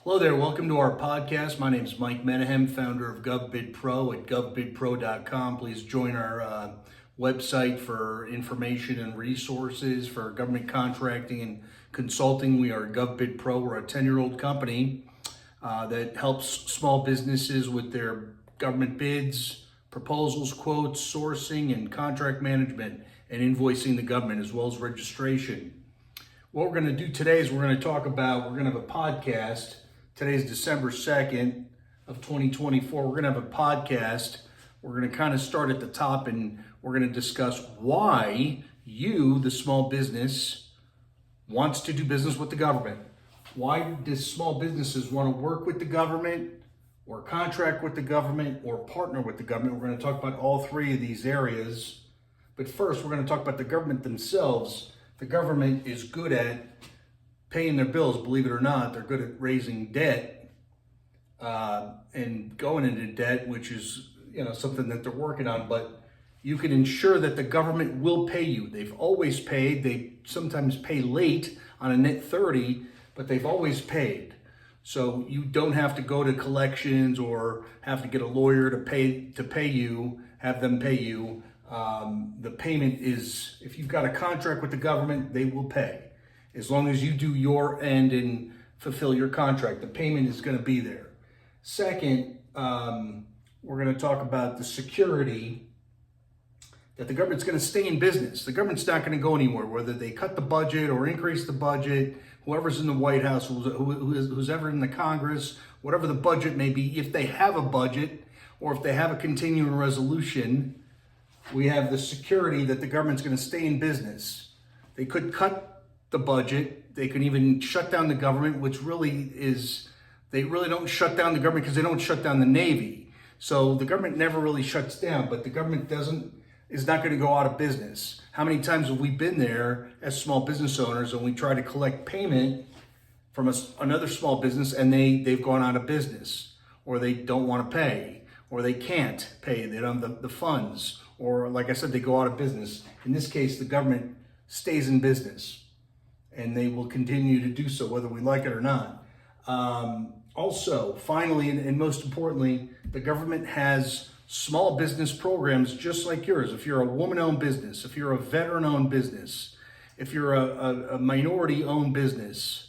Hello there, welcome to our podcast. My name is Mike Menahem, founder of Govbidpro at Govbidpro.com. Please join our website for information and resources for government contracting and consulting. We are Govbidpro. We're a 10-year-old company that helps small businesses with their government bids, proposals, quotes, sourcing, and contract management, and invoicing the government, as well as registration. What we're going to do today is we're going to have a podcast. Today's December 2nd of 2024. We're going to have a podcast. We're going to kind of start at the top and we're going to discuss why you, the small business, wants to do business with the government. Why do small businesses want to work with the government or contract with the government or partner with the government? We're going to talk about all three of these areas. But first, we're going to talk about the government themselves. The government is good at paying their bills, believe it or not. They're good at raising debt and going into debt, which is something that they're working on. But you can ensure that the government will pay you. They've always paid. They sometimes pay late on a net 30, but they've always paid. So you don't have to go to collections or have to get a lawyer to pay you, have them pay you. The payment is, if you've got a contract with the government, they will pay. As long as you do your end and fulfill your contract, the payment is going to be there. Second, we're going to talk about the security that the government's going to stay in business. The government's not going to go anywhere, whether they cut the budget or increase the budget, whoever's in the White House, who's ever in the Congress, whatever the budget may be. If they have a budget or if they have a continuing resolution, we have the security that the government's going to stay in business. They could cut the budget. They could even shut down the government, which really is, they really don't shut down the government because they don't shut down the Navy. So the government never really shuts down, but the government is not going to go out of business. How many times have we been there as small business owners and we try to collect payment from another small business and they've gone out of business, or they don't want to pay, or they can't pay, they don't have the funds, or like I said, they go out of business. In this case, the government stays in business, and they will continue to do so whether we like it or not. Also, finally, and most importantly, the government has small business programs just like yours. If you're a woman-owned business, if you're a veteran-owned business, if you're a minority-owned business,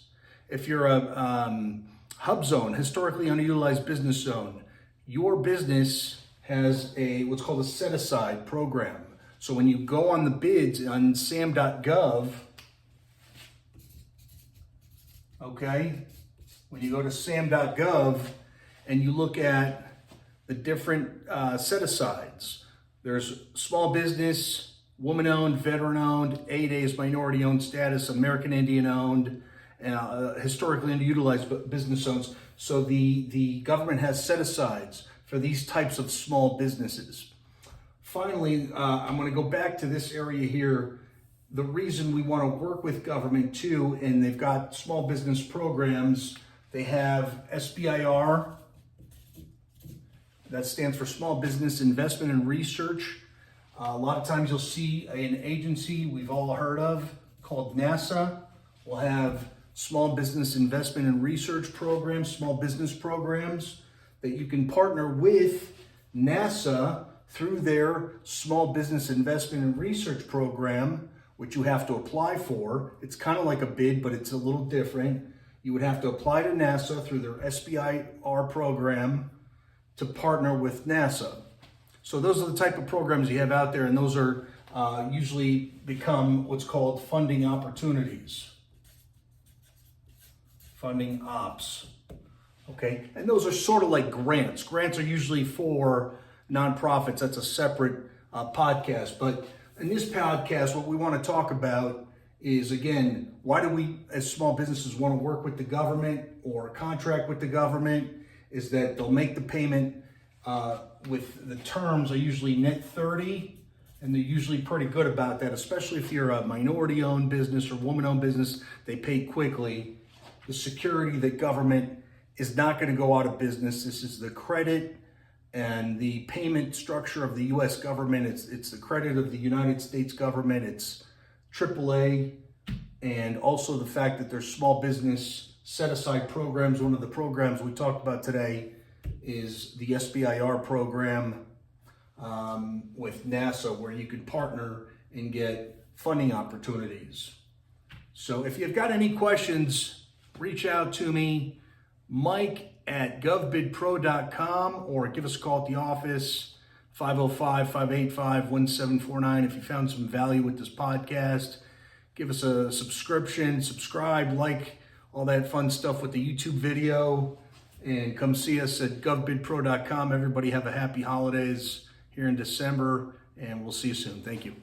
if you're a hub zone, historically underutilized business zone, your business has what's called a set-aside program. So when you go on the bids on sam.gov, okay, when you go to sam.gov and you look at the different set-asides, there's small business, woman-owned, veteran-owned, 8As, minority-owned status, American Indian-owned, historically underutilized business zones. So the government has set-asides for these types of small businesses. Finally, I'm going to go back to this area here. The reason we want to work with government too, and they've got small business programs, they have SBIR, that stands for Small Business Investment and Research. A lot of times you'll see an agency we've all heard of called NASA will have small business investment and research programs, small business programs that you can partner with NASA through their small business investment and research program, which you have to apply for. It's kind of like a bid, but it's a little different. You would have to apply to NASA through their SBIR program to partner with NASA. So those are the type of programs you have out there, and those are usually become what's called funding opportunities. Funding ops. Okay, and those are sort of like grants. Grants are usually for nonprofits. That's a separate podcast. But in this podcast, what we want to talk about is, again, why do we as small businesses want to work with the government or contract with the government? Is that they'll make the payment with the terms are usually net 30, and they're usually pretty good about that, especially if you're a minority-owned business or woman-owned business. They pay quickly. The security that government is not going to go out of business. This is the credit and the payment structure of the U.S. government. It's the credit of the United States government. It's AAA, and also the fact that there's small business set-aside programs. One of the programs we talked about today is the SBIR program with NASA, where you can partner and get funding opportunities. So if you've got any questions, reach out to me, Mike at Govbidpro.com, or give us a call at the office, 505-585-1749. If you found some value with this podcast, give us a subscribe, like, all that fun stuff with the YouTube video, and come see us at Govbidpro.com. Everybody have a happy holidays here in December, and we'll see you soon. Thank you.